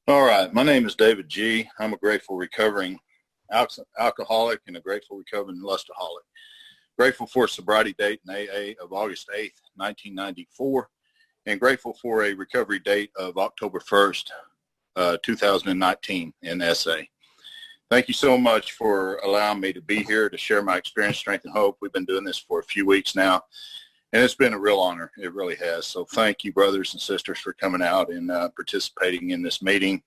All right. My name is David G. I'm a grateful recovering alcoholic and a grateful recovering lustaholic. Grateful for a sobriety date in AA of August 8th, 1994, and grateful for a recovery date of October 1st, 2019 in SA. Thank you so much for allowing me to be here to share my experience, strength, and hope. We've been doing this for a few weeks now, and it's been a real honor. It really has. So thank you, brothers and sisters, for coming out and participating in this meeting.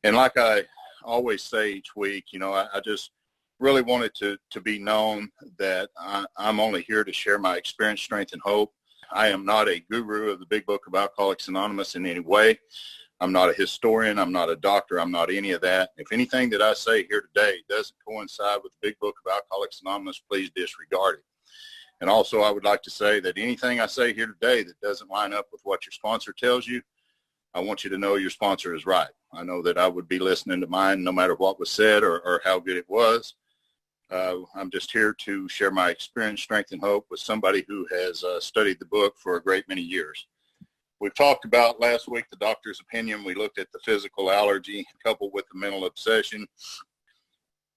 And like I always say each week, I just really wanted to be known that I'm only here to share my experience, strength, and hope. I am not a guru of the Big Book of Alcoholics Anonymous in any way. I'm not a historian. I'm not a doctor. I'm not any of that. If anything that I say here today doesn't coincide with the Big Book of Alcoholics Anonymous, please disregard it. And also, I would like to say that anything I say here today that doesn't line up with what your sponsor tells you, I want you to know your sponsor is right. I know that I would be listening to mine no matter what was said or how good it was. I'm just here to share my experience, strength, and hope with somebody who has studied the book for a great many years. We've talked about last week the doctor's opinion. We looked at the physical allergy coupled with the mental obsession.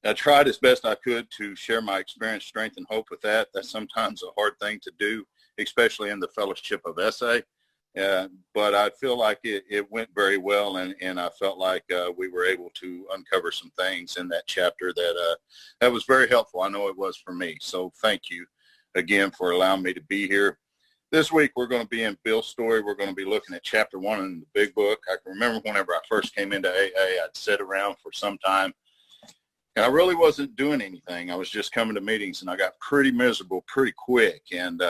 I tried as best I could to share my experience, strength, and hope with that. That's sometimes a hard thing to do, especially in the fellowship of SA. But I feel like it went very well, and I felt like we were able to uncover some things in that chapter that was very helpful. I know it was for me. So thank you again for allowing me to be here. This week we're going to be in Bill's story. We're going to be looking at chapter 1 in the Big Book. I can remember whenever I first came into AA, I'd sit around for some time. And I really wasn't doing anything. I was just coming to meetings, and I got pretty miserable pretty quick. And,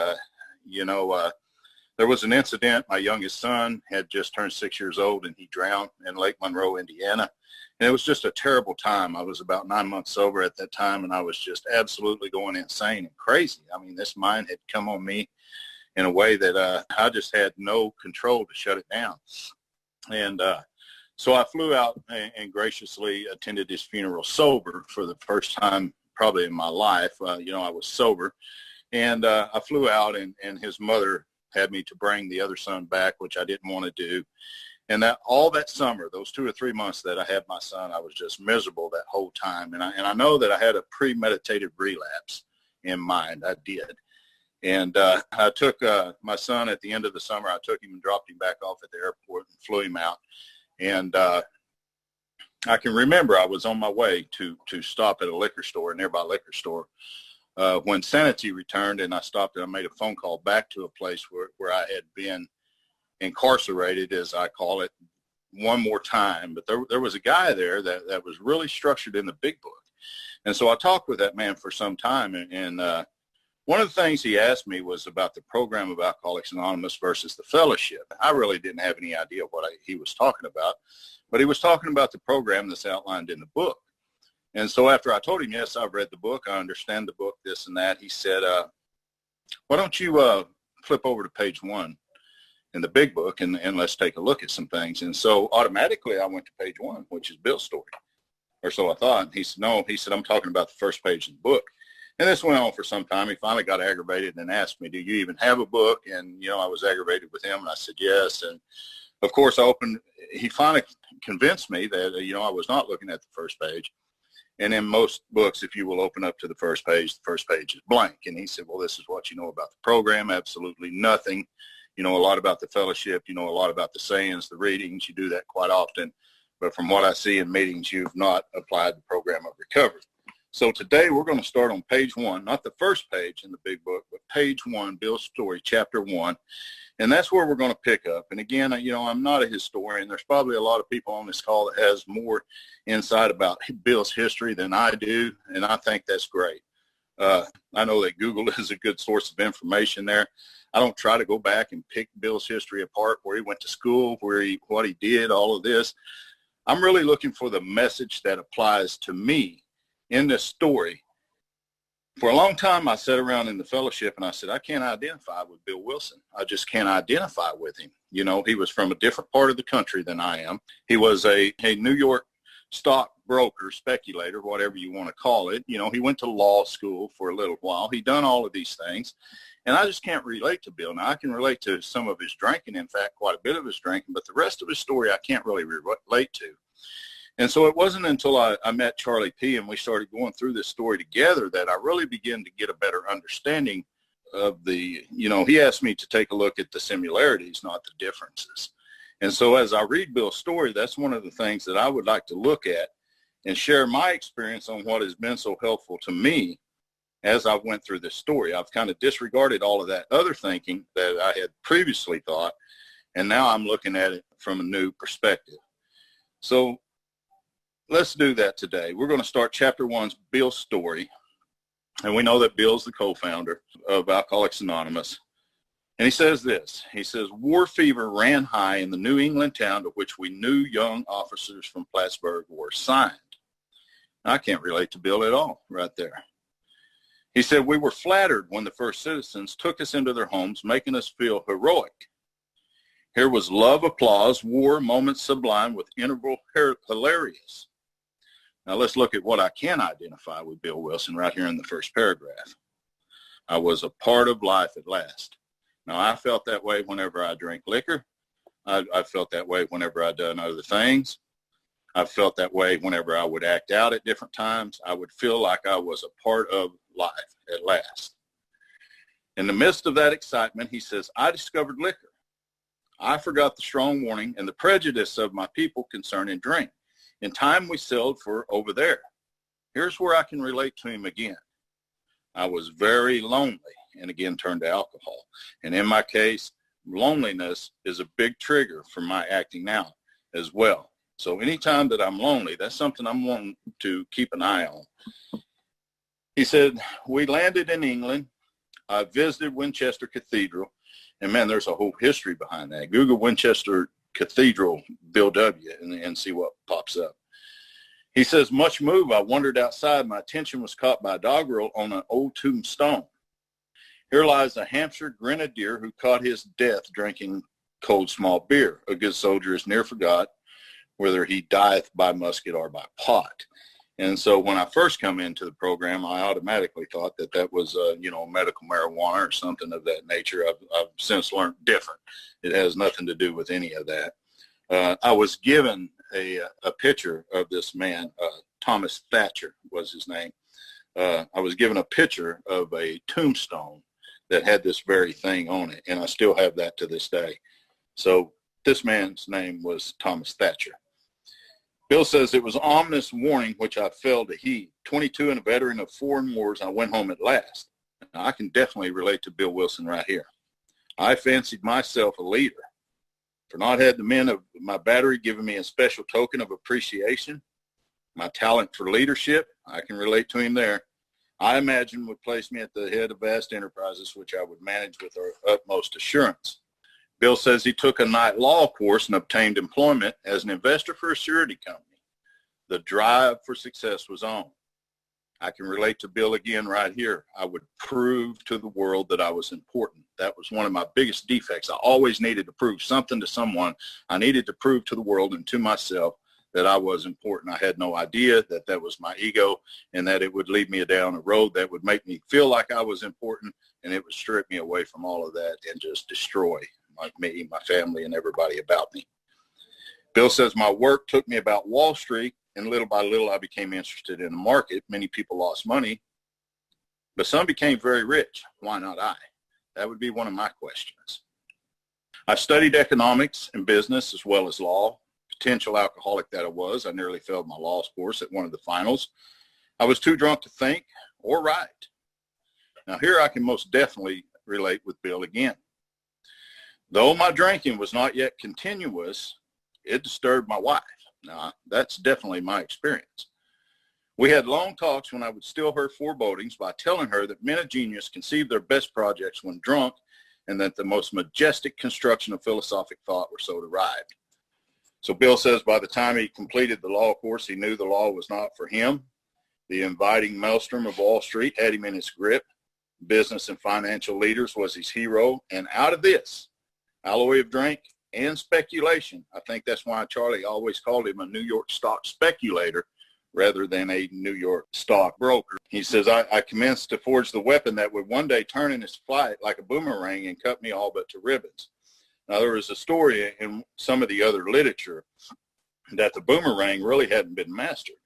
there was an incident. My youngest son had just turned 6 years old, and he drowned in Lake Monroe, Indiana. And it was just a terrible time. I was about 9 months sober at that time, and I was just absolutely going insane and crazy. I mean, this mind had come on me in a way that I just had no control to shut it down. And so I flew out and graciously attended his funeral sober for the first time probably in my life. I was sober. And I flew out, and his mother had me to bring the other son back, which I didn't want to do. And that all that summer, those 2 or 3 months that I had my son, I was just miserable that whole time. And I know that I had a premeditated relapse in mind. I did. And I took my son at the end of the summer. I took him and dropped him back off at the airport and flew him out. And I can remember I was on my way to stop at a nearby liquor store, when sanity returned, and I stopped and I made a phone call back to a place where I had been incarcerated, as I call it, one more time. But there was a guy there that was really structured in the Big Book. And so I talked with that man for some time, and one of the things he asked me was about the program of Alcoholics Anonymous versus the fellowship. I really didn't have any idea what he was talking about, but he was talking about the program that's outlined in the book. And so after I told him, yes, I've read the book, I understand the book, this and that, he said, why don't you flip over to page 1 in the Big Book and let's take a look at some things. And so automatically I went to page 1, which is Bill's story, or so I thought. And he said, no, I'm talking about the first page of the book. And this went on for some time. He finally got aggravated and asked me, do you even have a book? And, I was aggravated with him, and I said, yes. And of course he finally convinced me that, I was not looking at the first page. And in most books, if you will open up to the first page is blank. And he said, well, this is what you know about the program. Absolutely nothing. You know a lot about the fellowship. You know a lot about the sayings, the readings. You do that quite often. But from what I see in meetings, you've not applied the program of recovery. So today we're going to start on page 1, not the first page in the Big Book, but page 1, Bill's story, chapter 1. And that's where we're going to pick up. And again, I'm not a historian. There's probably a lot of people on this call that has more insight about Bill's history than I do, and I think that's great. I know that Google is a good source of information there. I don't try to go back and pick Bill's history apart, where he went to school, what he did, all of this. I'm really looking for the message that applies to me in this story. For a long time, I sat around in the fellowship and I said, I can't identify with Bill Wilson. I just can't identify with him. He was from a different part of the country than I am. He was a New York stockbroker, speculator, whatever you want to call it. He went to law school for a little while. He done all of these things. And I just can't relate to Bill. Now, I can relate to some of his drinking, in fact, quite a bit of his drinking, but the rest of his story I can't really relate to. And so it wasn't until I met Charlie P. and we started going through this story together that I really began to get a better understanding of the, he asked me to take a look at the similarities, not the differences. And so as I read Bill's story, that's one of the things that I would like to look at and share my experience on what has been so helpful to me as I went through this story. I've kind of disregarded all of that other thinking that I had previously thought, and now I'm looking at it from a new perspective. So let's do that today. We're going to start chapter 1's Bill's story. And we know that Bill's the co-founder of Alcoholics Anonymous. And he says this. He says, war fever ran high in the New England town to which we knew young officers from Plattsburgh were assigned. I can't relate to Bill at all right there. He said, we were flattered when the first citizens took us into their homes, making us feel heroic. Here was love, applause, war, moments sublime with interval hilarious. Now let's look at what I can identify with Bill Wilson right here in the first paragraph. I was a part of life at last. Now I felt that way whenever I drank liquor. I felt that way whenever I done other things. I felt that way whenever I would act out at different times. I would feel like I was a part of life at last. In the midst of that excitement, he says, I discovered liquor. I forgot the strong warning and the prejudice of my people concerning drink. In time, we sailed for over there. Here's where I can relate to him again. I was very lonely and again turned to alcohol. And in my case, loneliness is a big trigger for my acting out as well. So anytime that I'm lonely, that's something I'm wanting to keep an eye on. He said, we landed in England. I visited Winchester Cathedral. And man, there's a whole history behind that. Google Winchester Cathedral, Bill W., and see what pops up. He says, much moved, I wandered outside. My attention was caught by a doggerel on an old tombstone. Here lies a Hampshire grenadier who caught his death drinking cold small beer. A good soldier is near forgot whether he dieth by musket or by pot. And so when I first come into the program, I automatically thought that that was, medical marijuana or something of that nature. I've since learned different. It has nothing to do with any of that. I was given a picture of this man, Thomas Thatcher was his name. I was given a picture of a tombstone that had this very thing on it, and I still have that to this day. So this man's name was Thomas Thatcher. Bill says, it was ominous warning which I failed to heed. 22 and a veteran of foreign wars, I went home at last. Now, I can definitely relate to Bill Wilson right here. I fancied myself a leader. For not had the men of my battery given me a special token of appreciation, my talent for leadership, I can relate to him there, I imagine would place me at the head of vast enterprises which I would manage with our utmost assurance. Bill says he took a night law course and obtained employment as an investor for a surety company. The drive for success was on. I can relate to Bill again right here. I would prove to the world that I was important. That was one of my biggest defects. I always needed to prove something to someone. I needed to prove to the world and to myself that I was important. I had no idea that that was my ego and that it would lead me down a road that would make me feel like I was important, and it would strip me away from all of that and just destroy me, my family, and everybody about me. Bill says my work took me about Wall Street, and little by little I became interested in the market. Many people lost money, but some became very rich. Why not I? That would be one of my questions. I studied economics and business as well as law. Potential alcoholic that I was, I nearly failed my law course at one of the finals. I was too drunk to think or write. Now here I can most definitely relate with Bill again. Though my drinking was not yet continuous, it disturbed my wife. Now, that's definitely my experience. We had long talks when I would still her forebodings by telling her that men of genius conceive their best projects when drunk, and that the most majestic construction of philosophic thought were so derived. So Bill says by the time he completed the law course, he knew the law was not for him. The inviting maelstrom of Wall Street had him in its grip. Business and financial leaders was his hero, and out of this alloy of drink and speculation, I think that's why Charlie always called him a New York stock speculator, rather than a New York stockbroker. He says, I commenced to forge the weapon that would one day turn in its flight like a boomerang and cut me all but to ribbons. Now, there was a story in some of the other literature that the boomerang really hadn't been mastered.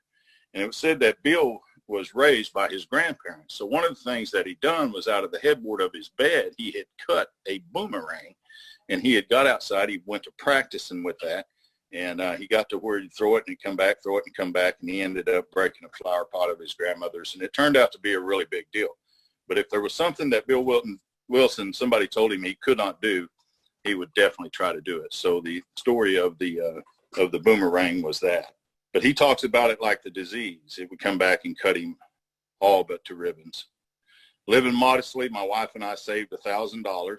And it was said that Bill was raised by his grandparents. So one of the things that he done was out of the headboard of his bed, he had cut a boomerang, and he had got outside. He went to practicing with that, and he got to where he'd throw it and he'd come back, throw it and come back, and he ended up breaking a flower pot of his grandmother's, and it turned out to be a really big deal. But if there was something that Bill Wilson, somebody told him he could not do, he would definitely try to do it. So the story of the boomerang was that. But he talks about it like the disease. It would come back and cut him all but to ribbons. Living modestly, my wife and I saved $1,000.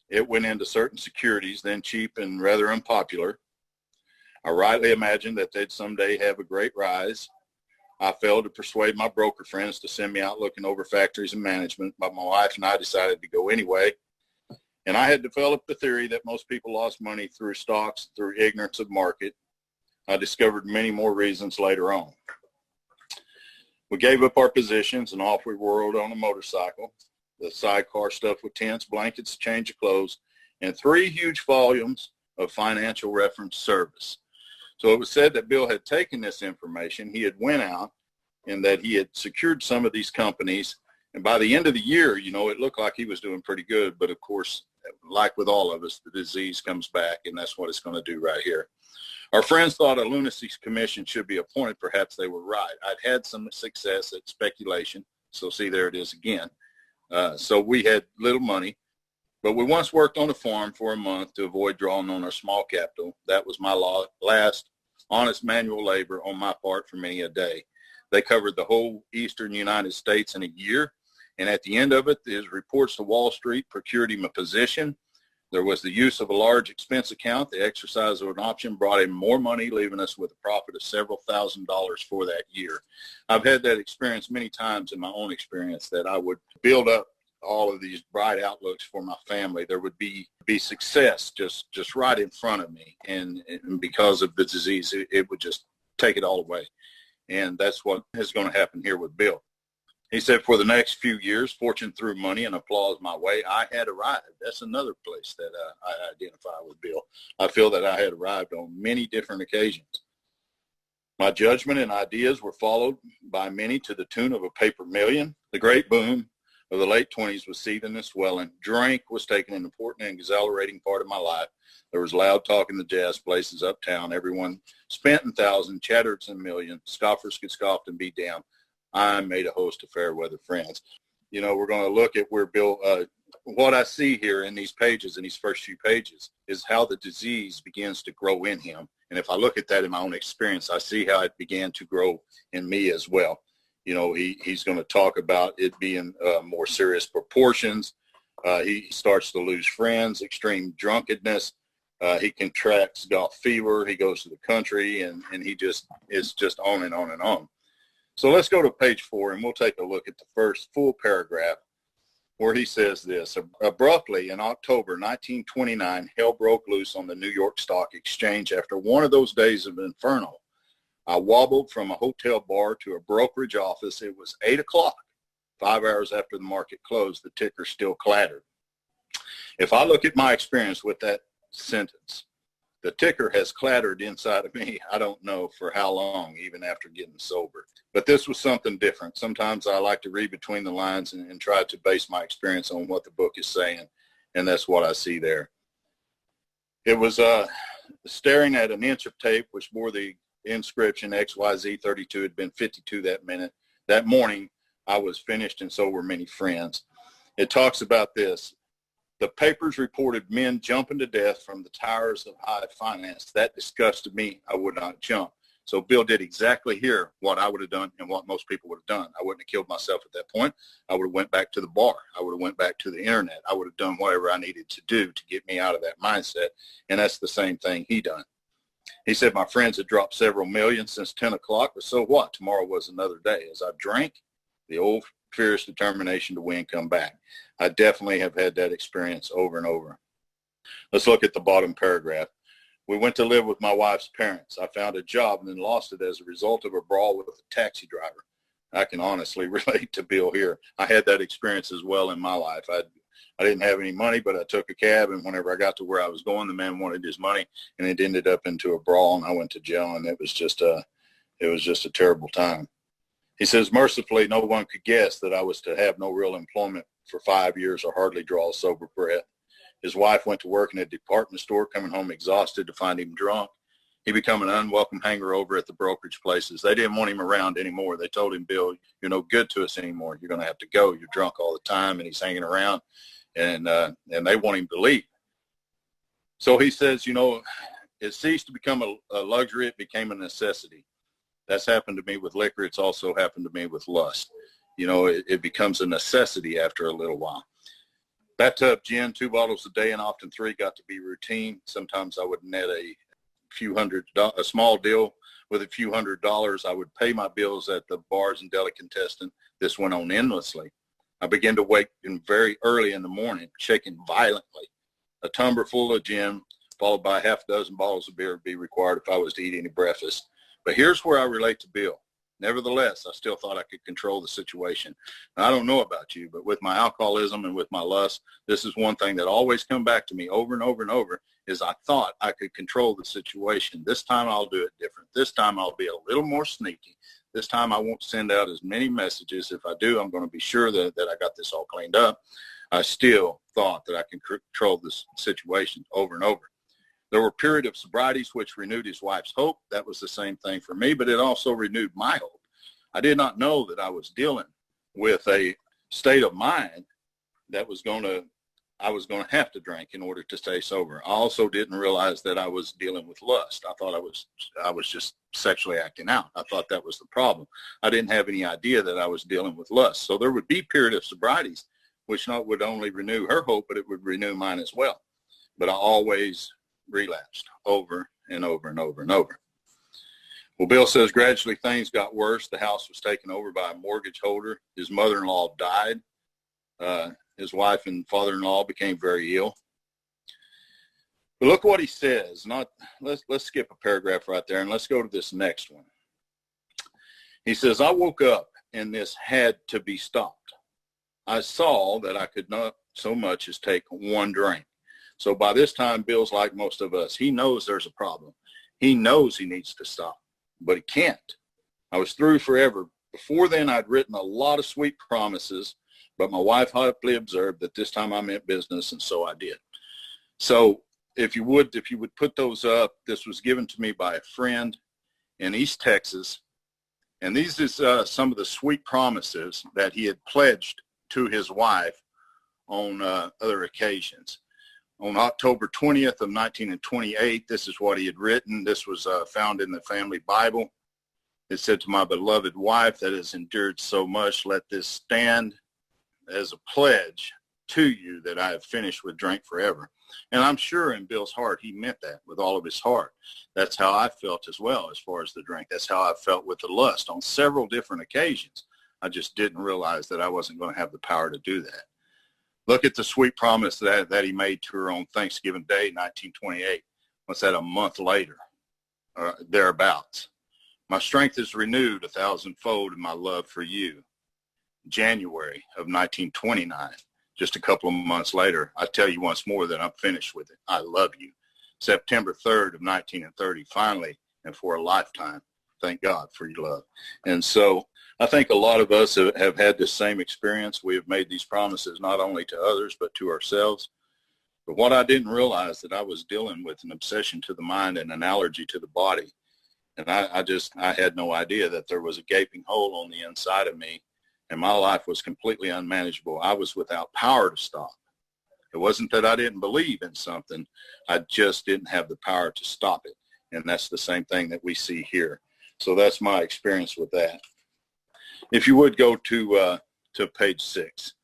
It went into certain securities, then cheap and rather unpopular. I rightly imagined that they'd someday have a great rise. I failed to persuade my broker friends to send me out looking over factories and management, but my wife and I decided to go anyway. And I had developed the theory that most people lost money through stocks, through ignorance of market. I discovered many more reasons later on. We gave up our positions and off we whirled on a motorcycle. The sidecar stuffed with tents, blankets, change of clothes, and 3 huge volumes of financial reference service. So it was said that Bill had taken this information, he had went out, and that he had secured some of these companies. And by the end of the year, you know, it looked like he was doing pretty good. But of course, like with all of us, the disease comes back, and that's what it's going to do right here. Our friends thought a lunacy commission should be appointed. Perhaps they were right. I'd had some success at speculation. So see, there it is again. So we had little money, but we once worked on a farm for a month to avoid drawing on our small capital. That was my last honest manual labor on my part for many a day. They covered the whole eastern United States in a year. And at the end of it, his reports to Wall Street procured him a position. There was the use of a large expense account. The exercise of an option brought him more money, leaving us with a profit of several $1,000s for that year. I've had that experience many times in my own experience, that I would build up all of these bright outlooks for my family. There would be success just right in front of me. And because of the disease, it would just take it all away. And that's what is going to happen here with Bill. He said, for the next few years, fortune threw money and applause my way. I had arrived. That's another place that I identify with Bill. I feel that I had arrived on many different occasions. My judgment and ideas were followed by many to the tune of a paper million. The great boom of the late 20s was seething and swelling. Drink was taking an important and exhilarating part of my life. There was loud talk in the jazz places uptown. Everyone spent in thousands, chattered in millions. Scoffers could scoff and be damned. I made a host of fair weather friends. You know, we're going to look at where Bill, what I see here in these pages, in these first few pages, is how the disease begins to grow in him. And if I look at that in my own experience, I see how it began to grow in me as well. You know, he's going to talk about it being more serious proportions. He starts to lose friends, extreme drunkenness. He contracts golf fever. He goes to the country, and he just is just on and on and on. So let's go to page 4, and we'll take a look at the first full paragraph where he says this. Abruptly, in October 1929, hell broke loose on the New York Stock Exchange. After one of those days of inferno, I wobbled from a hotel bar to a brokerage office. It was 8 o'clock, 5 hours after the market closed. The ticker still clattered. If I look at my experience with that sentence, the ticker has clattered inside of me. I don't know for how long, even after getting sober. But this was something different. Sometimes I like to read between the lines and try to base my experience on what the book is saying, and that's what I see there. It was staring at an inch of tape which bore the inscription XYZ 32 had been 52 that minute. That morning, I was finished, and so were many friends. It talks about this. The papers reported men jumping to death from the towers of high finance. That disgusted me. I would not jump. So Bill did exactly here what I would have done and what most people would have done. I wouldn't have killed myself at that point. I would have went back to the bar. I would have went back to the internet. I would have done whatever I needed to do to get me out of that mindset. And that's the same thing he done. He said, my friends had dropped several million since 10 o'clock, but so what? Tomorrow was another day. As I drank, the old fierce determination to win come back. I definitely have had that experience over and over. Let's look at the bottom paragraph. We went to live with my wife's parents. I found a job and then lost it as a result of a brawl with a taxi driver. I can honestly relate to Bill here. I had that experience as well in my life. I didn't have any money, but I took a cab, and whenever I got to where I was going, the man wanted his money, and it ended up into a brawl, and I went to jail, and it was just a terrible time. He says, mercifully, no one could guess that I was to have no real employment for 5 years or hardly draw a sober breath. His wife went to work in a department store, coming home exhausted to find him drunk. He became an unwelcome hangover at the brokerage places. They didn't want him around anymore. They told him, Bill, you're no good to us anymore. You're going to have to go. You're drunk all the time, and he's hanging around, and they want him to leave. So he says, it ceased to become a luxury. It became a necessity. That's happened to me with liquor. It's also happened to me with lust. It becomes a necessity after a little while. Bathtub gin, 2 bottles a day, and often 3 got to be routine. Sometimes I would net a small deal with a few $100s. I would pay my bills at the bars and delicatessen. This went on endlessly. I began to wake very early in the morning, shaking violently. A tumbler full of gin, followed by 6 bottles of beer would be required if I was to eat any breakfast. But here's where I relate to Bill. Nevertheless, I still thought I could control the situation. And I don't know about you, but with my alcoholism and with my lust, this is one thing that always come back to me over and over and over, is I thought I could control the situation. This time I'll do it different. This time I'll be a little more sneaky. This time I won't send out as many messages. If I do, I'm going to be sure that I got this all cleaned up. I still thought that I can control this situation over and over. There were periods of sobrieties which renewed his wife's hope. That was the same thing for me, but it also renewed my hope. I did not know that I was dealing with a state of mind that I was going to have to drink in order to stay sober. I also didn't realize that I was dealing with lust. I thought I was just sexually acting out. I thought that was the problem. I didn't have any idea that I was dealing with lust. So there would be period of sobrieties which not would only renew her hope, but it would renew mine as well. But I always relapsed over and over and over and over. Well, Bill says gradually things got worse. The house was taken over by a mortgage holder. His mother-in-law died. His wife and father-in-law became very ill. But look what he says. Let's skip a paragraph right there and let's go to this next one. He says, I woke up and this had to be stopped. I saw that I could not so much as take one drink. So by this time, Bill's like most of us. He knows there's a problem. He knows he needs to stop, but he can't. I was through forever. Before then, I'd written a lot of sweet promises, but my wife happily observed that this time I meant business, and so I did. So if you would put those up, this was given to me by a friend in East Texas, and these is some of the sweet promises that he had pledged to his wife on other occasions. On October 20th of 1928, this is what he had written. This was found in the family Bible. It said, to my beloved wife that has endured so much, let this stand as a pledge to you that I have finished with drink forever. And I'm sure in Bill's heart, he meant that with all of his heart. That's how I felt as well as far as the drink. That's how I felt with the lust on several different occasions. I just didn't realize that I wasn't going to have the power to do that. Look at the sweet promise that he made to her on Thanksgiving Day, 1928. What's that, a month later, or thereabouts? My strength is renewed 1,000-fold in my love for you. January of 1929, just a couple of months later, I tell you once more that I'm finished with it. I love you. September 3rd of 1930, finally, and for a lifetime, thank God for your love. And so I think a lot of us have had this same experience. We have made these promises not only to others, but to ourselves. But what I didn't realize that I was dealing with an obsession to the mind and an allergy to the body. And I had no idea that there was a gaping hole on the inside of me, and my life was completely unmanageable. I was without power to stop. It wasn't that I didn't believe in something. I just didn't have the power to stop it. And that's the same thing that we see here. So that's my experience with that. If you would go to page 6,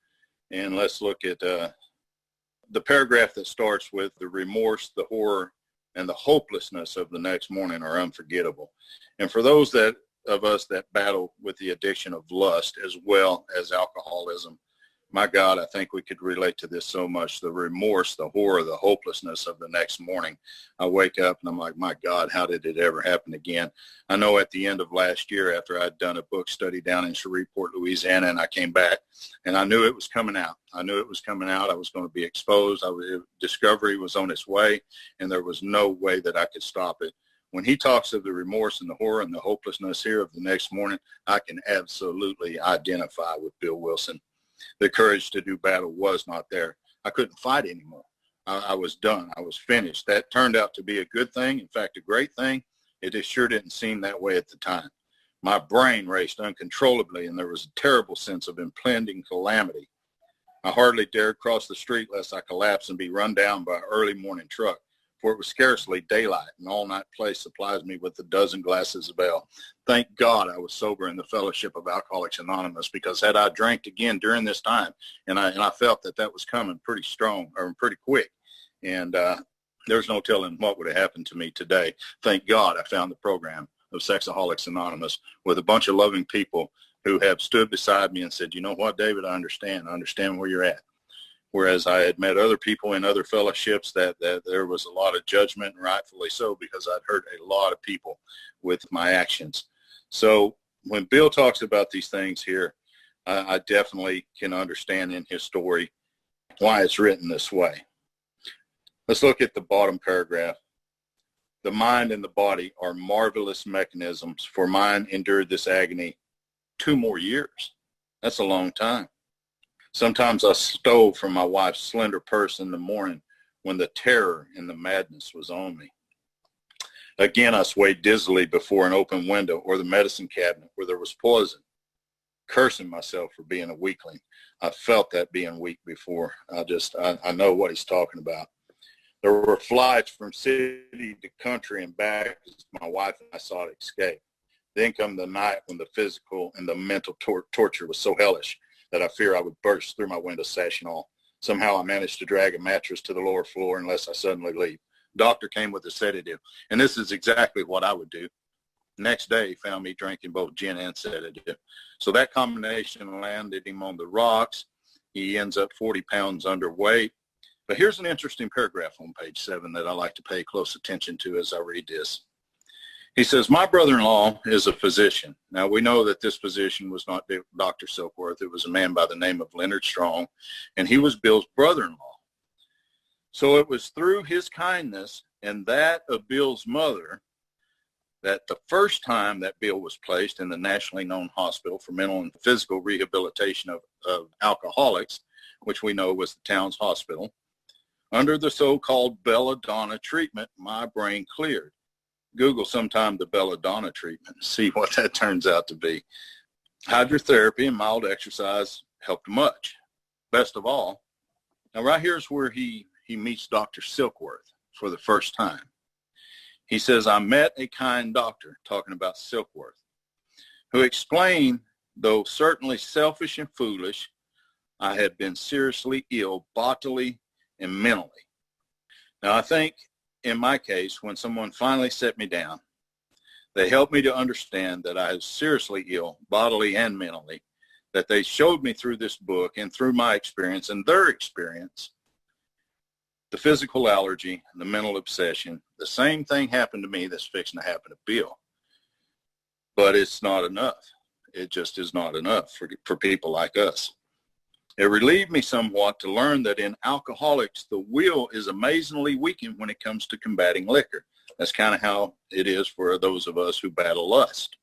and let's look at the paragraph that starts with the remorse, the horror, and the hopelessness of the next morning are unforgettable. And for those of us that battle with the addiction of lust as well as alcoholism, My God, I think we could relate to this so much. The remorse, the horror, the hopelessness of the next morning. I wake up and I'm like, my God, how did it ever happen again? I know at the end of last year, after I'd done a book study down in Shreveport, Louisiana, and I came back and I knew it was coming out. I knew it was coming out. I was going to be exposed. Discovery was on its way, and there was no way that I could stop it. When he talks of the remorse and the horror and the hopelessness here of the next morning, I can absolutely identify with Bill Wilson. The courage to do battle was not there. I couldn't fight anymore. I was done. I was finished. That turned out to be a good thing. In fact, a great thing. It just sure didn't seem that way at the time. My brain raced uncontrollably, and there was a terrible sense of impending calamity. I hardly dared cross the street lest I collapse and be run down by an early morning truck, for it was scarcely daylight, and all-night place supplies me with a dozen glasses of ale. Thank God I was sober in the fellowship of Alcoholics Anonymous, because had I drank again during this time, and I felt that was coming pretty strong or pretty quick, and there's no telling what would have happened to me today. Thank God I found the program of Sexaholics Anonymous with a bunch of loving people who have stood beside me and said, you know what, David, I understand where you're at. Whereas I had met other people in other fellowships that there was a lot of judgment, and rightfully so, because I'd hurt a lot of people with my actions. So when Bill talks about these things here, I definitely can understand in his story why it's written this way. Let's look at the bottom paragraph. The mind and the body are marvelous mechanisms, for mine endured this agony 2 more years. That's a long time. Sometimes I stole from my wife's slender purse in the morning when the terror and the madness was on me. Again, I swayed dizzily before an open window or the medicine cabinet where there was poison, cursing myself for being a weakling. I felt that being weak before. I know what he's talking about. There were flights from city to country and back as my wife and I sought escape. Then come the night when the physical and the mental torture was so hellish that I fear I would burst through my window sash and all. Somehow I managed to drag a mattress to the lower floor unless I suddenly leave. Doctor came with a sedative, and this is exactly what I would do. Next day, he found me drinking both gin and sedative. So that combination landed him on the rocks. He ends up 40 pounds underweight. But here's an interesting paragraph on page 7 that I like to pay close attention to as I read this. He says, my brother-in-law is a physician. Now, we know that this physician was not Dr. Silkworth. It was a man by the name of Leonard Strong, and he was Bill's brother-in-law. So it was through his kindness and that of Bill's mother that the first time that Bill was placed in the nationally known hospital for mental and physical rehabilitation of alcoholics, which we know was the town's hospital, under the so-called belladonna treatment, my brain cleared. Google sometime the belladonna treatment and see what that turns out to be. Hydrotherapy and mild exercise helped much. Best of all, now right here's where he meets Dr. Silkworth for the first time. He says, I met a kind doctor, talking about Silkworth, who explained, though certainly selfish and foolish, I had been seriously ill bodily and mentally. Now I think in my case, when someone finally set me down, they helped me to understand that I was seriously ill, bodily and mentally, that they showed me through this book and through my experience and their experience, the physical allergy and the mental obsession. The same thing happened to me that's fixing to happen to Bill. But it's not enough. It just is not enough for people like us. It relieved me somewhat to learn that in alcoholics, the will is amazingly weakened when it comes to combating liquor. That's kind of how it is for those of us who battle lust.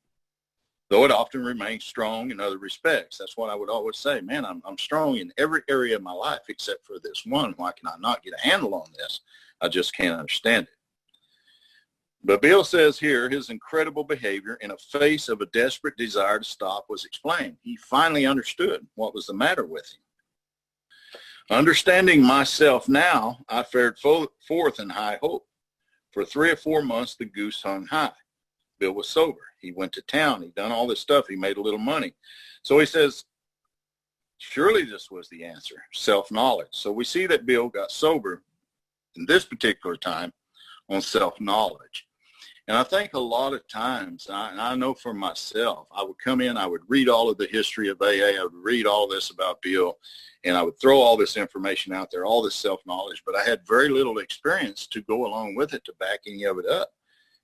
Though it often remains strong in other respects. That's what I would always say. Man, I'm strong in every area of my life except for this one. Why can I not get a handle on this? I just can't understand it. But Bill says here his incredible behavior in the face of a desperate desire to stop was explained. He finally understood what was the matter with him. Understanding myself now, I fared forth in high hope. For 3 or 4 months, the goose hung high. Bill was sober. He went to town. He'd done all this stuff. He made a little money. So he says, surely this was the answer, self-knowledge. So we see that Bill got sober in this particular time on self-knowledge. And I think a lot of times, I know for myself, I would come in, I would read all of the history of AA, I would read all this about Bill, and I would throw all this information out there, all this self-knowledge, but I had very little experience to go along with it to back any of it up.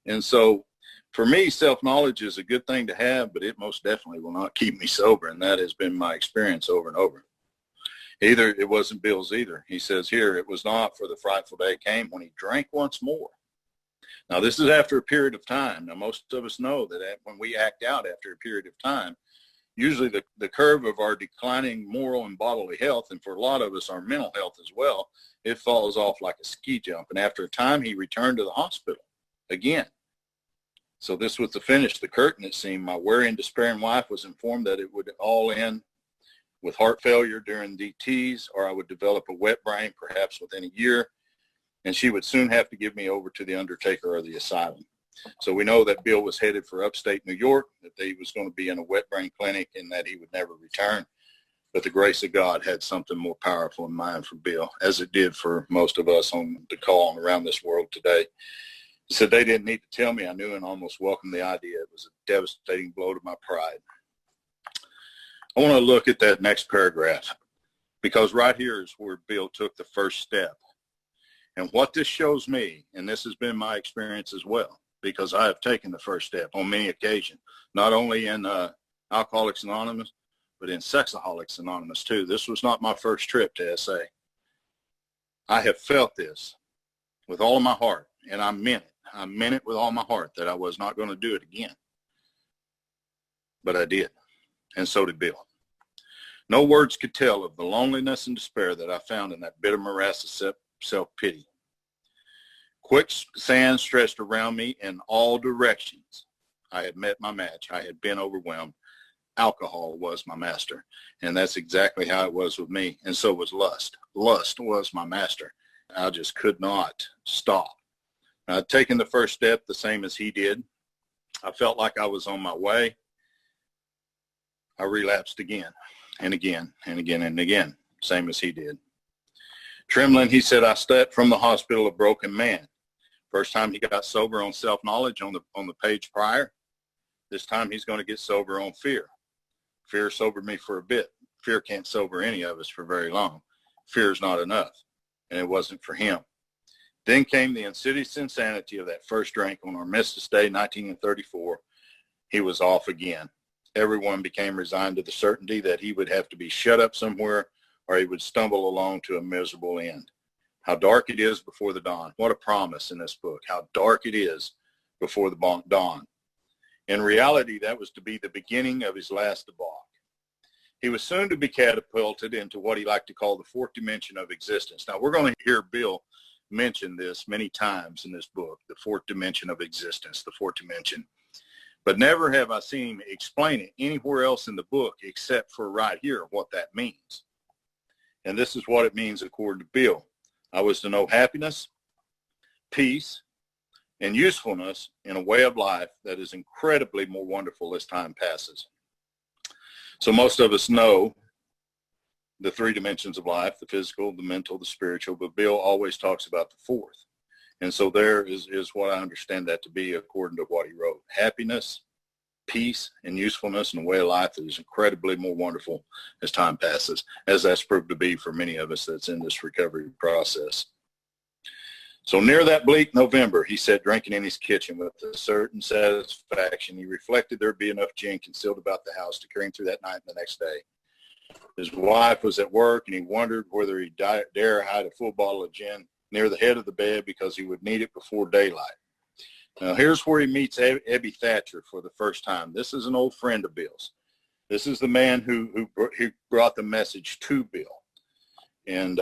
And so for me, self-knowledge is a good thing to have, but it most definitely will not keep me sober, and that has been my experience over and over. Either it wasn't Bill's either. He says here, it was not, for the frightful day came when he drank once more. Now, this is after a period of time. Now, most of us know that when we act out after a period of time, usually the curve of our declining moral and bodily health, and for a lot of us, our mental health as well, it falls off like a ski jump. And after a time, he returned to the hospital again. So this was the finish, the curtain, it seemed. My weary and despairing wife was informed that it would all end with heart failure during DTs, or I would develop a wet brain, perhaps within a year, and she would soon have to give me over to the undertaker or the asylum. So we know that Bill was headed for upstate New York, that he was going to be in a wet brain clinic, and that he would never return. But the grace of God had something more powerful in mind for Bill, as it did for most of us on the call and around this world today. He said they didn't need to tell me. I knew and almost welcomed the idea. It was a devastating blow to my pride. I want to look at that next paragraph, because right here is where Bill took the first step. And what this shows me, and this has been my experience as well, because I have taken the first step on many occasions, not only in Alcoholics Anonymous, but in Sexaholics Anonymous too. This was not my first trip to SA. I have felt this with all of my heart, and I meant it. I meant it with all my heart that I was not going to do it again. But I did, and so did Bill. No words could tell of the loneliness and despair that I found in that bitter morass of self-pity. Quicksand stretched around me in all directions. I had met my match. I had been overwhelmed. Alcohol was my master, and that's exactly how it was with me, and so was lust. Lust was my master. I just could not stop. I'd taken the first step the same as he did. I felt like I was on my way. I relapsed again and again and again and again, same as he did. Trembling, he said, I stepped from the hospital a broken man. First time he got sober on self-knowledge on the page prior. This time he's going to get sober on fear. Fear sobered me for a bit. Fear can't sober any of us for very long. Fear is not enough, and it wasn't for him. Then came the insidious insanity of that first drink on Armistice Day, 1934. He was off again. Everyone became resigned to the certainty that he would have to be shut up somewhere, or he would stumble along to a miserable end. How dark it is before the dawn. What a promise in this book. How dark it is before the dawn. In reality, that was to be the beginning of his last debauch. He was soon to be catapulted into what he liked to call the fourth dimension of existence. Now, we're going to hear Bill mention this many times in this book, the fourth dimension of existence, the fourth dimension. But never have I seen him explain it anywhere else in the book except for right here, what that means. And this is what it means according to Bill. I was to know happiness, peace, and usefulness in a way of life that is incredibly more wonderful as time passes. So most of us know the three dimensions of life, the physical, the mental, the spiritual, but Bill always talks about the fourth. And so there is what I understand that to be according to what he wrote. Happiness, peace, and usefulness in a way of life that is incredibly more wonderful as time passes, as that's proved to be for many of us that's in this recovery process. So near that bleak November, he sat drinking in his kitchen with a certain satisfaction. He reflected there'd be enough gin concealed about the house to carry him through that night and the next day. His wife was at work, and he wondered whether he'd dare hide a full bottle of gin near the head of the bed because he would need it before daylight. Now, here's where he meets Ebby Thatcher for the first time. This is an old friend of Bill's. This is the man who brought the message to Bill. And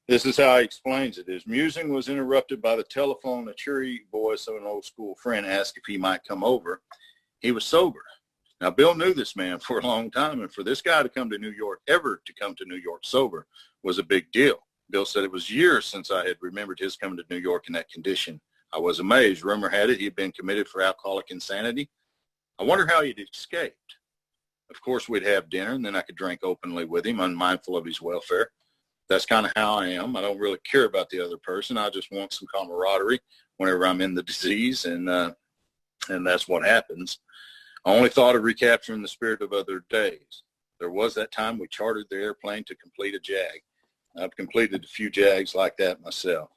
this is how he explains it. His musing was interrupted by the telephone. A cheery voice of an old school friend asked if he might come over. He was sober. Now, Bill knew this man for a long time, and for this guy to come to New York, ever to come to New York sober, was a big deal. Bill said it was years since I had remembered his coming to New York in that condition. I was amazed. Rumor had it he had been committed for alcoholic insanity. I wonder how he'd escaped. Of course, we'd have dinner, and then I could drink openly with him, unmindful of his welfare. That's kind of how I am. I don't really care about the other person. I just want some camaraderie, whenever I'm in the disease, and that's what happens. I only thought of recapturing the spirit of other days. There was that time we chartered the airplane to complete a JAG. I've completed a few JAGs like that myself.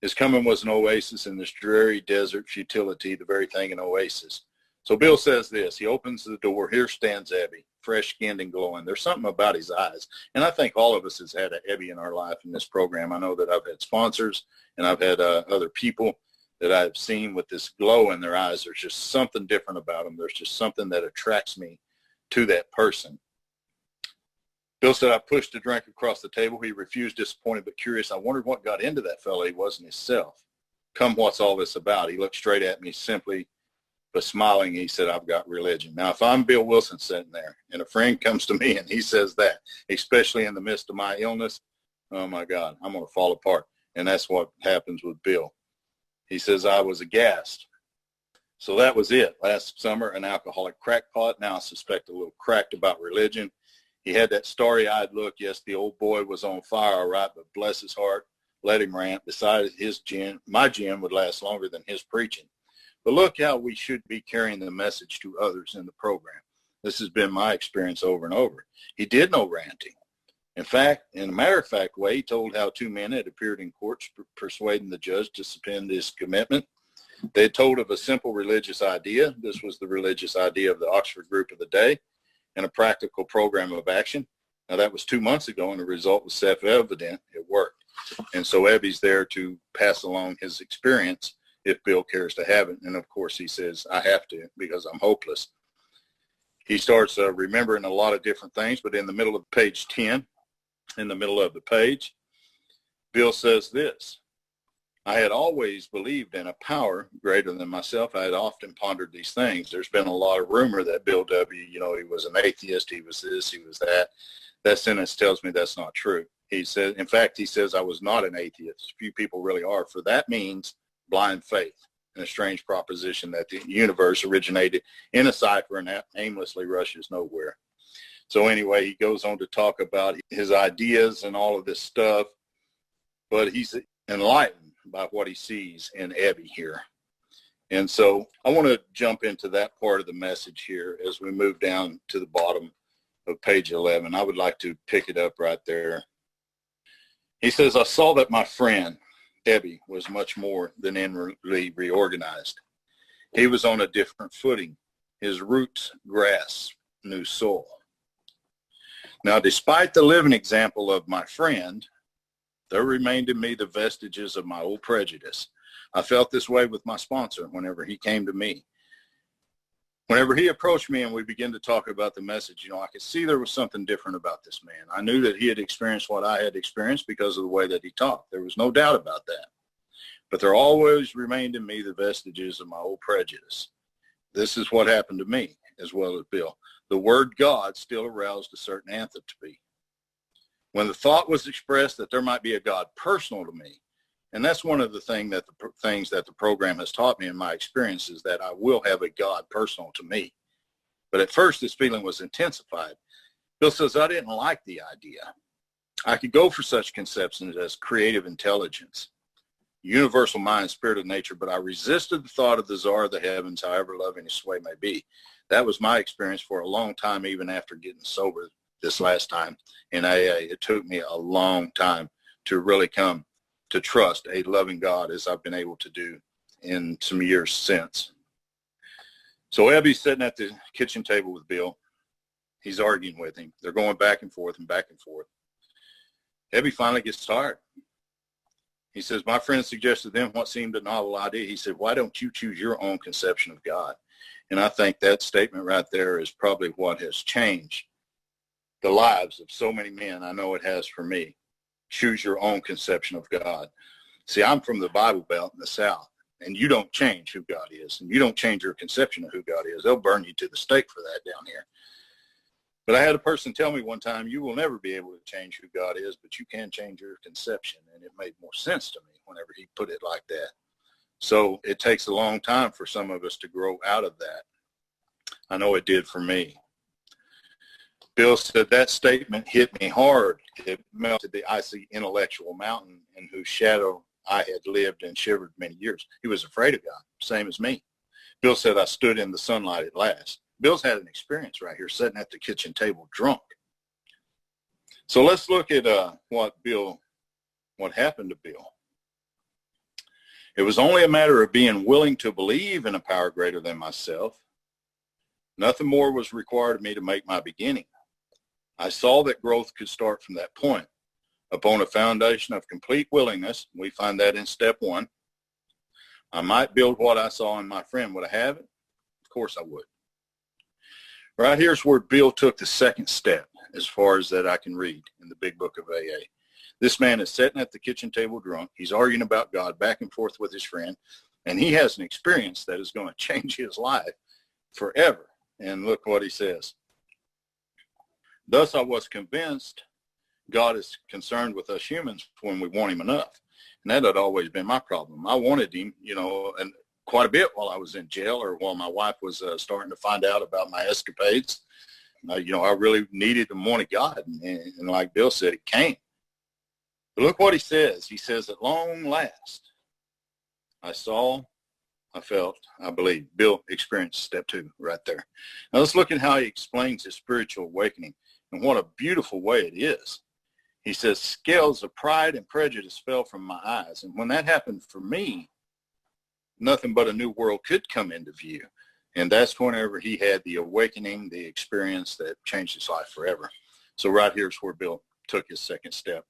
His coming was an oasis in this dreary desert futility, the very thing an oasis. So Bill says this. He opens the door. Here stands Ebby, fresh-skinned and glowing. There's something about his eyes. And I think all of us has had an Ebby in our life in this program. I know that I've had sponsors and I've had other people that I've seen with this glow in their eyes. There's just something different about them. There's just something that attracts me to that person. Bill said, I pushed a drink across the table. He refused, disappointed but curious. I wondered what got into that fellow. He wasn't himself. Come, what's all this about? He looked straight at me simply, but smiling. He said, I've got religion. Now, if I'm Bill Wilson sitting there and a friend comes to me and he says that, especially in the midst of my illness, oh, my God, I'm going to fall apart. And that's what happens with Bill. He says, I was aghast. So that was it. Last summer, an alcoholic crackpot. Now I suspect a little cracked about religion. He had that starry-eyed look. Yes, the old boy was on fire, all right, but bless his heart, let him rant. Besides, his gin, my gin would last longer than his preaching. But look how we should be carrying the message to others in the program. This has been my experience over and over. He did no ranting. In fact, in a matter-of-fact way, he told how two men had appeared in courts persuading the judge to suspend his commitment. They had told of a simple religious idea. This was the religious idea of the Oxford group of the day, and a practical program of action. Now, that was 2 months ago, and the result was self-evident. It worked. And so Ebby's there to pass along his experience if Bill cares to have it. And, of course, he says, I have to because I'm hopeless. He starts remembering a lot of different things, but in the middle of page 10, in the middle of the page, Bill says this. I had always believed in a power greater than myself. I had often pondered these things. There's been a lot of rumor that Bill W., he was an atheist, he was this, he was that. That sentence tells me that's not true. He says, in fact, he says I was not an atheist. Few people really are, for that means blind faith, and a strange proposition that the universe originated in a cipher and aimlessly rushes nowhere. So anyway, he goes on to talk about his ideas and all of this stuff, but he's enlightened by what he sees in Ebby here. And so I want to jump into that part of the message here as we move down to the bottom of page 11. I would like to pick it up right there. He says, I saw that my friend, Ebby, was much more than inwardly reorganized. He was on a different footing. His roots grasped new soil. Now, despite the living example of my friend, there remained in me the vestiges of my old prejudice. I felt this way with my sponsor whenever he came to me. Whenever he approached me and we began to talk about the message, I could see there was something different about this man. I knew that he had experienced what I had experienced because of the way that he talked. There was no doubt about that. But there always remained in me the vestiges of my old prejudice. This is what happened to me as well as Bill. The word God still aroused a certain antipathy. When the thought was expressed that there might be a God personal to me, and that's one of the things that the program has taught me in my experience is that I will have a God personal to me. But at first, this feeling was intensified. Bill says, I didn't like the idea. I could go for such conceptions as creative intelligence, universal mind, spirit of nature, but I resisted the thought of the czar of the heavens, however loving his sway may be. That was my experience for a long time, even after getting sober this last time in AA. It took me a long time to really come to trust a loving God as I've been able to do in some years since. So Ebby's sitting at the kitchen table with Bill. He's arguing with him. They're going back and forth and back and forth. Ebby finally gets tired. He says, my friend suggested then what seemed a novel idea. He said, why don't you choose your own conception of God? And I think that statement right there is probably what has changed the lives of so many men. I know it has for me. Choose your own conception of God. See, I'm from the Bible Belt in the South, and you don't change who God is, and you don't change your conception of who God is. They'll burn you to the stake for that down here. But I had a person tell me one time, you will never be able to change who God is, but you can change your conception. And it made more sense to me whenever he put it like that. So it takes a long time for some of us to grow out of that. I know it did for me. Bill said that statement hit me hard. It melted the icy intellectual mountain in whose shadow I had lived and shivered many years. He was afraid of God, same as me. Bill said, I stood in the sunlight at last. Bill's had an experience right here, sitting at the kitchen table drunk. So let's look at what happened to Bill. It was only a matter of being willing to believe in a power greater than myself. Nothing more was required of me to make my beginning. I saw that growth could start from that point. Upon a foundation of complete willingness, we find that in step 1, I might build what I saw in my friend. Would I have it? Of course I would. Right here's where Bill took the second step, as far as that I can read in the big book of AA. This man is sitting at the kitchen table drunk. He's arguing about God back and forth with his friend, and he has an experience that is going to change his life forever. And look what he says. Thus I was convinced God is concerned with us humans when we want him enough. And that had always been my problem. I wanted him, and quite a bit while I was in jail, or while my wife was starting to find out about my escapades. I really needed and wanted God. And like Bill said, it came. But look what he says. He says, at long last, I saw, I felt, I believe. Bill experienced step 2 right there. Now let's look at how he explains his spiritual awakening, and what a beautiful way it is. He says, scales of pride and prejudice fell from my eyes. And when that happened for me, nothing but a new world could come into view. And that's whenever he had the awakening, the experience that changed his life forever. So right here's where Bill took his second step.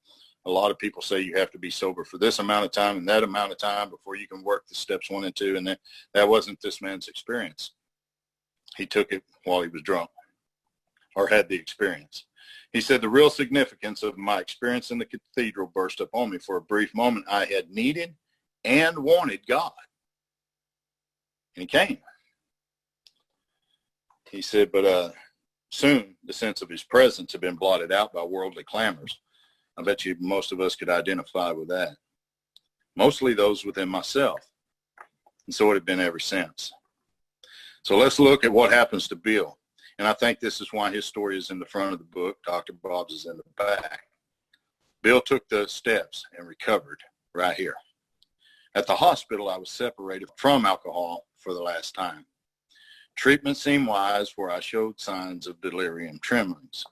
A lot of people say you have to be sober for this amount of time and that amount of time before you can work the steps 1 and 2. And that wasn't this man's experience. He took it while he was drunk, or had the experience. He said, the real significance of my experience in the cathedral burst upon me. For a brief moment, I had needed and wanted God. And he came. He said, but soon the sense of his presence had been blotted out by worldly clamors. I bet you most of us could identify with that. Mostly those within myself. And so it had been ever since. So let's look at what happens to Bill. And I think this is why his story is in the front of the book. Dr. Bob's is in the back. Bill took the steps and recovered right here. At the hospital, I was separated from alcohol for the last time. Treatment seemed wise, where I showed signs of delirium tremens.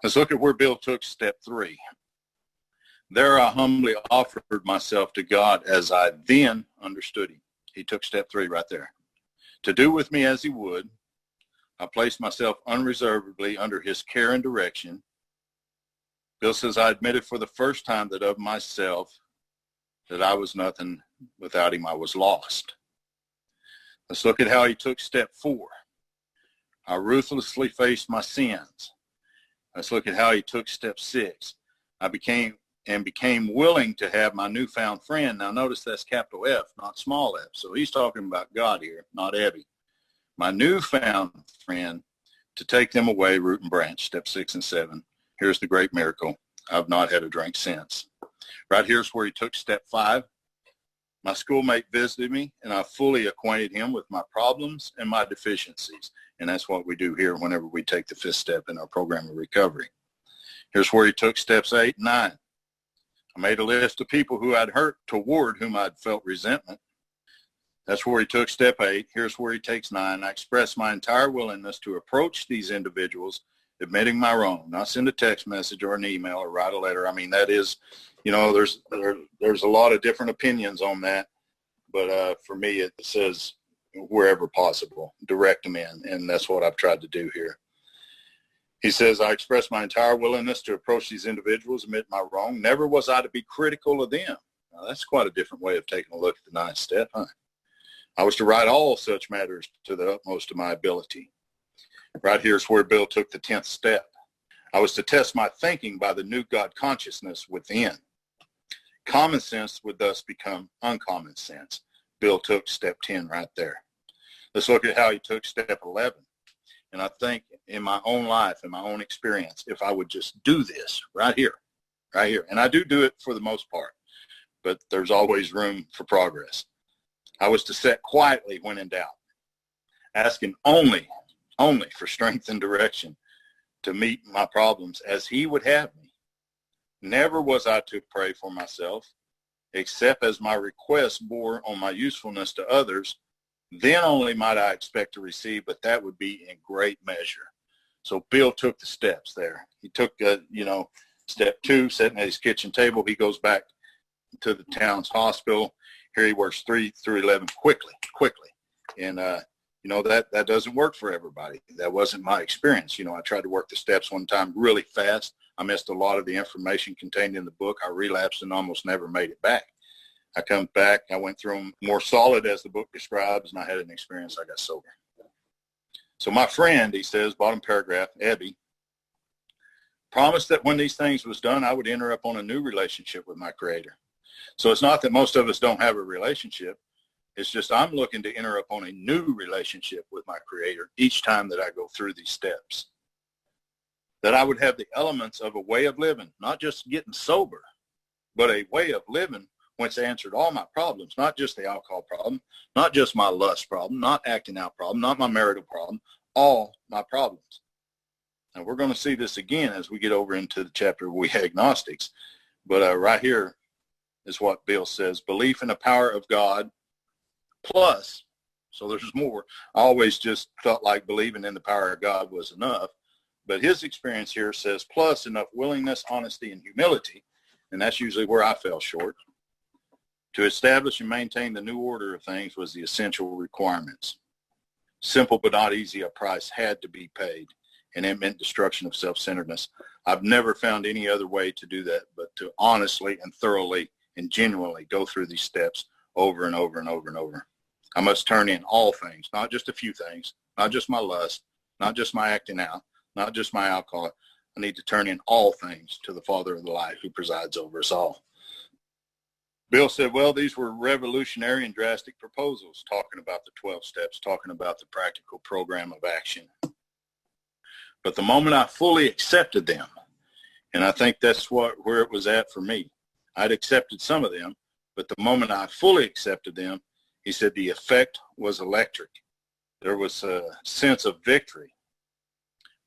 Let's look at where Bill took step 3. There I humbly offered myself to God as I then understood him. He took step 3 right there. To do with me as he would, I placed myself unreservedly under his care and direction. Bill says, I admitted for the first time that of myself, that I was nothing without him. I was lost. Let's look at how he took step 4. I ruthlessly faced my sins. Let's look at how he took step 6. I became willing to have my newfound friend. Now notice that's capital F, not small f. So he's talking about God here, not Abby. My newfound friend, to take them away, root and branch, step 6 and 7. Here's the great miracle. I've not had a drink since. Right here's where he took step 5. My schoolmate visited me, and I fully acquainted him with my problems and my deficiencies. And that's what we do here whenever we take the 5th step in our program of recovery. Here's where he took steps 8 and 9. I made a list of people who I'd hurt, toward whom I'd felt resentment. That's where he took step 8. Here's where he takes 9. I expressed my entire willingness to approach these individuals, admitting my wrong, not send a text message or an email or write a letter. I mean, that is, there's a lot of different opinions on that. But for me, it says wherever possible, direct them in. And that's what I've tried to do here. He says, I expressed my entire willingness to approach these individuals, admit my wrong. Never was I to be critical of them. Now, that's quite a different way of taking a look at the 9th step, huh? I was to right all such matters to the utmost of my ability. Right here's where Bill took the 10th step. I was to test my thinking by the new God consciousness within. Common sense would thus become uncommon sense. Bill took step 10 right there. Let's look at how he took step 11. And I think in my own life, in my own experience, if I would just do this right here, and I do it for the most part, but there's always room for progress. I was to sit quietly when in doubt, asking only for strength and direction to meet my problems as he would have me. Never was I to pray for myself. except as my requests bore on my usefulness to others, then only might I expect to receive, but that would be in great measure. So Bill took the steps there. He took, step 2, sitting at his kitchen table. He goes back to the town's hospital. Here he works 3 through 11 quickly. And, that doesn't work for everybody. That wasn't my experience. I tried to work the steps one time really fast. I missed a lot of the information contained in the book. I relapsed and almost never made it back. I come back. I went through them more solid as the book describes, and I had an experience. I got sober. So my friend, he says, bottom paragraph, Abby, promised that when these things was done, I would enter upon a new relationship with my Creator. So it's not that most of us don't have a relationship. It's just I'm looking to enter upon a new relationship with my Creator each time that I go through these steps. That I would have the elements of a way of living, not just getting sober, but a way of living which answered all my problems, not just the alcohol problem, not just my lust problem, not acting out problem, not my marital problem, all my problems. And we're going to see this again as we get over into the chapter We Agnostics. But right here is what Bill says, belief in the power of God plus, so there's more. I always just felt like believing in the power of God was enough. But his experience here says plus enough willingness, honesty, and humility, and that's usually where I fell short. To establish and maintain the new order of things was the essential requirements. Simple but not easy, a price had to be paid, and it meant destruction of self-centeredness. I've never found any other way to do that but to honestly and thoroughly and genuinely go through these steps over and over and over and over. I must turn in all things, not just a few things, not just my lust, not just my acting out, not just my alcohol. I need to turn in all things to the Father of the light who presides over us all. Bill said, well, these were revolutionary and drastic proposals, talking about the 12 steps, talking about the practical program of action. But the moment I fully accepted them, and I think that's where it was at for me, I'd accepted some of them, but the moment I fully accepted them, he said the effect was electric. There was a sense of victory,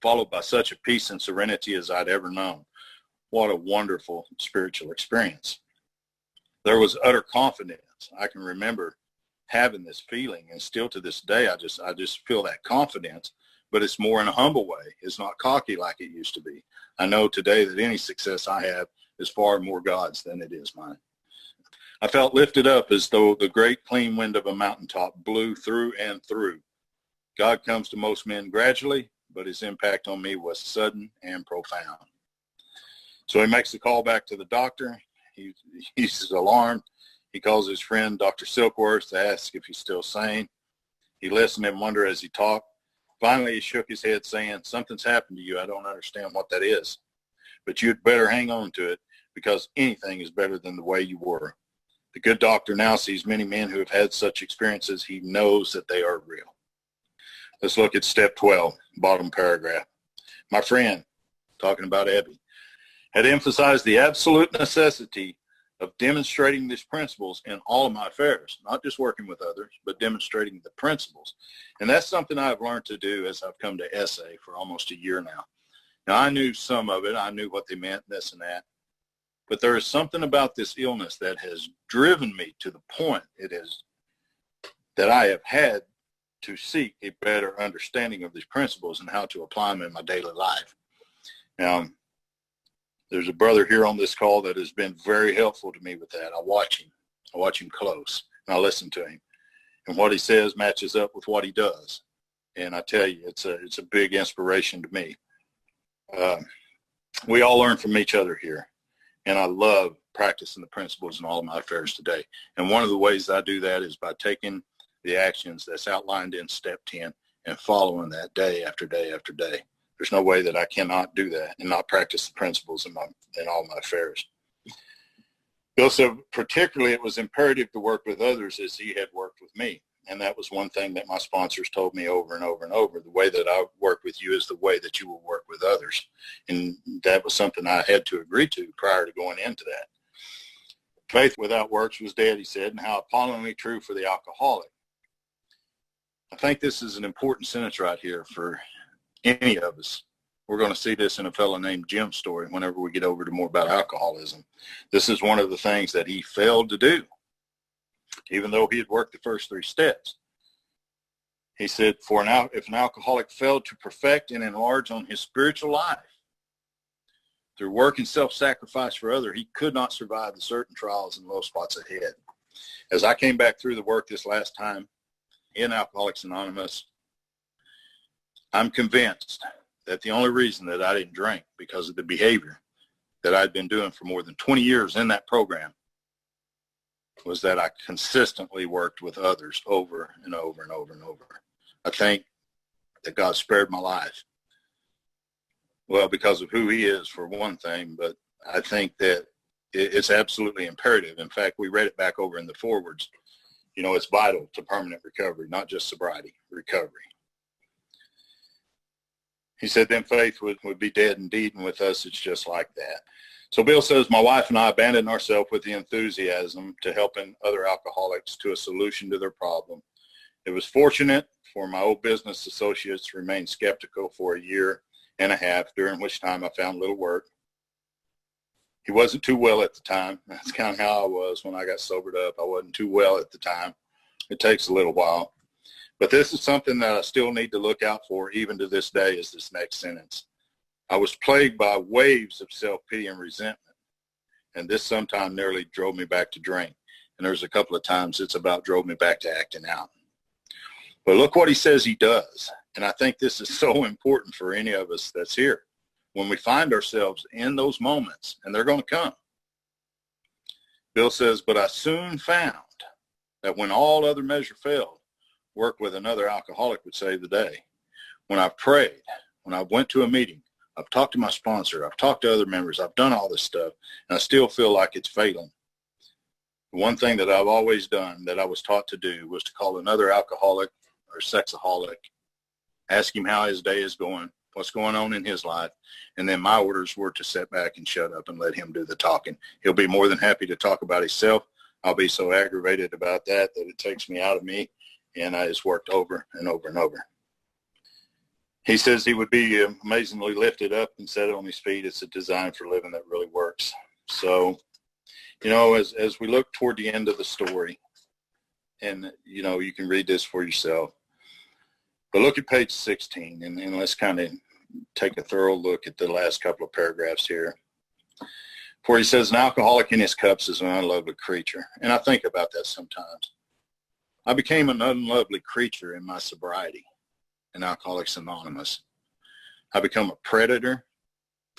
followed by such a peace and serenity as I'd ever known. What a wonderful spiritual experience. There was utter confidence. I can remember having this feeling, and still to this day, I just feel that confidence, but it's more in a humble way. It's not cocky like it used to be. I know today that any success I have is far more God's than it is mine. I felt lifted up as though the great clean wind of a mountaintop blew through and through. God comes to most men gradually, but his impact on me was sudden and profound. So he makes the call back to the doctor. He's alarmed. He calls his friend, Dr. Silkworth, to ask if he's still sane. He listened and wondered as he talked. Finally, he shook his head, saying, something's happened to you. I don't understand what that is. But you'd better hang on to it, because anything is better than the way you were. The good doctor now sees many men who have had such experiences. He knows that they are real. Let's look at step 12, bottom paragraph. My friend, talking about Abby, had emphasized the absolute necessity of demonstrating these principles in all of my affairs, not just working with others, but demonstrating the principles. And that's something I've learned to do as I've come to SA for almost a year now. Now, I knew some of it. I knew what they meant, this and that. But there is something about this illness that has driven me to the point that I have had to seek a better understanding of these principles and how to apply them in my daily life. Now, there's a brother here on this call that has been very helpful to me with that. I watch him close, and I listen to him. And what he says matches up with what he does. And I tell you, it's a big inspiration to me. We all learn from each other here. And I love practicing the principles in all of my affairs today. And one of the ways I do that is by taking the actions that's outlined in step 10 and following that day after day after day. There's no way that I cannot do that and not practice the principles in all my affairs. Bill said, particularly it was imperative to work with others as he had worked with me. And that was one thing that my sponsors told me over and over and over. The way that I work with you is the way that you will work with others. And that was something I had to agree to prior to going into that. Faith without works was dead, he said, and how appallingly true for the alcoholic. I think this is an important sentence right here for any of us. We're going to see this in a fellow named Jim's story whenever we get over to more about alcoholism. This is one of the things that he failed to do, even though he had worked the first 3 steps. He said, if an alcoholic failed to perfect and enlarge on his spiritual life through work and self-sacrifice for others, he could not survive the certain trials and low spots ahead. As I came back through the work this last time in Alcoholics Anonymous, I'm convinced that the only reason that I didn't drink because of the behavior that I'd been doing for more than 20 years in that program was that I consistently worked with others over and over and over and over. I think that God spared my life. Well, because of who he is, for one thing, but I think that it's absolutely imperative. In fact, we read it back over in the forwards. You know, it's vital to permanent recovery, not just sobriety, recovery. He said, then faith would be dead indeed, and with us, it's just like that. So Bill says, my wife and I abandoned ourselves with the enthusiasm to helping other alcoholics to a solution to their problem. It was fortunate for my old business associates to remain skeptical for a year and a half, during which time I found little work. He wasn't too well at the time. That's kind of how I was when I got sobered up. I wasn't too well at the time. It takes a little while. But this is something that I still need to look out for even to this day, is this next sentence. I was plagued by waves of self-pity and resentment, and this sometime nearly drove me back to drink. And there's a couple of times it's about drove me back to acting out. But look what he says he does. And I think this is so important for any of us that's here. When we find ourselves in those moments, and they're going to come. Bill says, but I soon found that when all other measure failed, work with another alcoholic would save the day. When I've prayed, when I went to a meeting, I've talked to my sponsor, I've talked to other members, I've done all this stuff, and I still feel like it's failing. The one thing that I've always done, that I was taught to do, was to call another alcoholic or sexaholic, ask him how his day is going, what's going on in his life, and then my orders were to sit back and shut up and let him do the talking. He'll be more than happy to talk about himself. I'll be so aggravated about that it takes me out of me, and I just worked over and over and over. He says he would be amazingly lifted up and set on his feet. It's a design for living that really works. So, you know, as we look toward the end of the story, and, you know, you can read this for yourself, but look at page 16, and let's kind of take a thorough look at the last couple of paragraphs here. For he says, an alcoholic in his cups is an unlovely creature. And I think about that sometimes. I became an unlovely creature in my sobriety in Alcoholics Anonymous. I become a predator.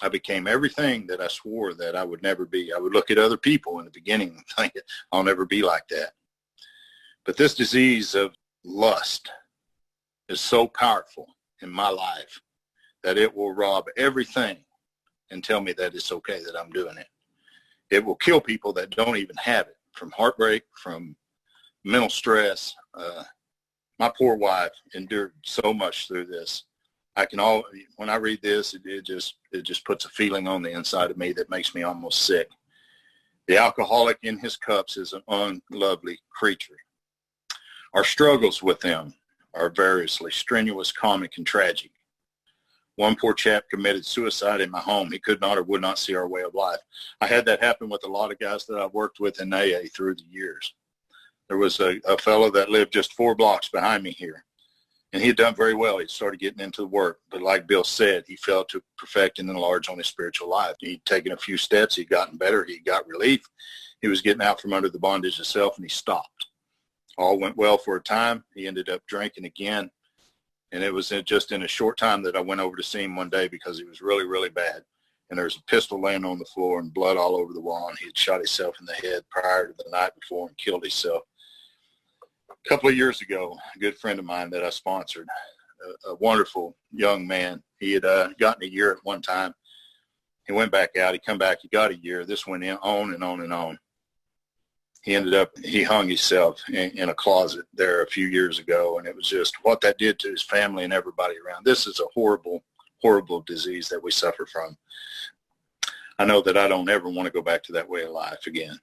I became everything that I swore that I would never be. I would look at other people in the beginning and think, I'll never be like that. But this disease of lust is so powerful in my life that it will rob everything and tell me that it's okay that I'm doing it. It will kill people that don't even have it, from heartbreak, from mental stress. My poor wife endured so much through this. When I read this, it just puts a feeling on the inside of me that makes me almost sick. The alcoholic in his cups is an unlovely creature. Our struggles with them are variously strenuous, comic, and tragic. One poor chap committed suicide in my home. He could not or would not see our way of life. I had that happen with a lot of guys that I've worked with in AA through the years. There was a fellow that lived just 4 blocks behind me here, and he had done very well. He started getting into the work, but like Bill said, he failed to perfect and enlarge on his spiritual life. He'd taken a few steps. He'd gotten better. He got relief. He was getting out from under the bondage of self, and he stopped. All went well for a time. He ended up drinking again. And it was just in a short time that I went over to see him one day because he was really, really bad. And there was a pistol laying on the floor and blood all over the wall. And he had shot himself in the head prior to the night before and killed himself. A couple of years ago, a good friend of mine that I sponsored, a wonderful young man, he had gotten a year at one time. He went back out. He come back. He got a year. This went on and on and on. He hung himself in a closet there a few years ago, and it was just what that did to his family and everybody around. This is a horrible, horrible disease that we suffer from. I know that I don't ever want to go back to that way of life again.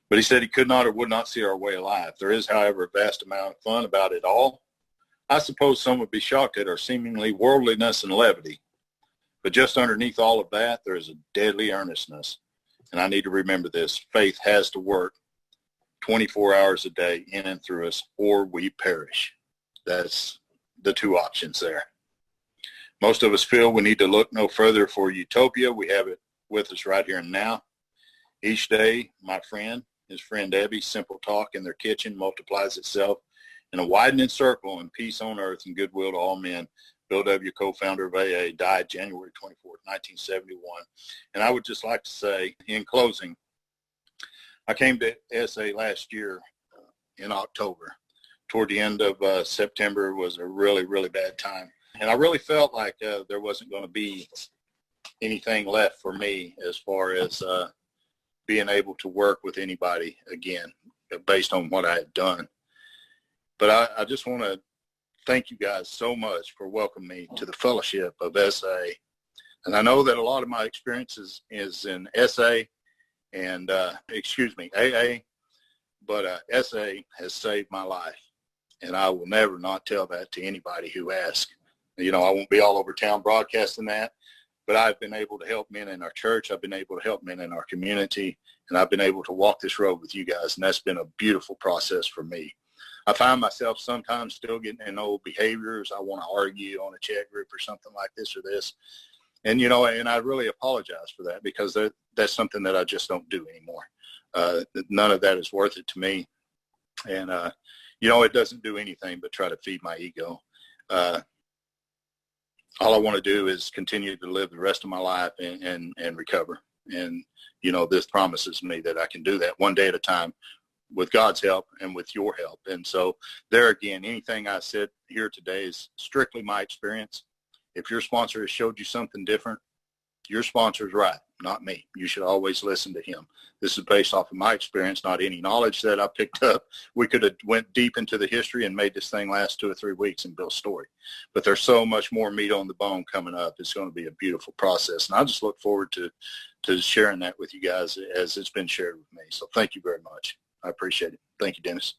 But he said he could not or would not see our way of life. There is, however, a vast amount of fun about it all. I suppose some would be shocked at our seemingly worldliness and levity. But just underneath all of that, there is a deadly earnestness. And I need to remember this. Faith has to work 24 hours a day in and through us, or we perish. That's the two options there. Most of us feel we need to look no further for utopia. We have it with us right here and now. Each day, my friend, his friend Debbie's simple talk in their kitchen multiplies itself in a widening circle and peace on earth and goodwill to all men. Bill W., co-founder of AA, died January 24th, 1971. And I would just like to say, in closing, I came to SA last year in October. Toward the end of September was a really, really bad time. And I really felt like there wasn't going to be anything left for me as far as being able to work with anybody again based on what I had done. But I just want to thank you guys so much for welcoming me to the fellowship of SA. And I know that a lot of my experiences is in SA and, AA, but SA has saved my life. And I will never not tell that to anybody who asks. You know, I won't be all over town broadcasting that, but I've been able to help men in our church. I've been able to help men in our community, and I've been able to walk this road with you guys, and that's been a beautiful process for me. I find myself sometimes still getting in old behaviors. I want to argue on a chat group or something like this or this. And, you know, and I really apologize for that because that's something that I just don't do anymore. None of that is worth it to me. And, you know, it doesn't do anything but try to feed my ego. All I want to do is continue to live the rest of my life and recover. And, you know, this promises me that I can do that one day at a time with God's help and with your help. And so there again, anything I said here today is strictly my experience. If your sponsor has showed you something different, your sponsor's right, not me. You should always listen to him. This is based off of my experience, not any knowledge that I picked up. We could have went deep into the history and made this thing last 2 or 3 weeks and built a story. But there's so much more meat on the bone coming up. It's going to be a beautiful process. And I just look forward to sharing that with you guys as it's been shared with me. So thank you very much. I appreciate it. Thank you, Dennis.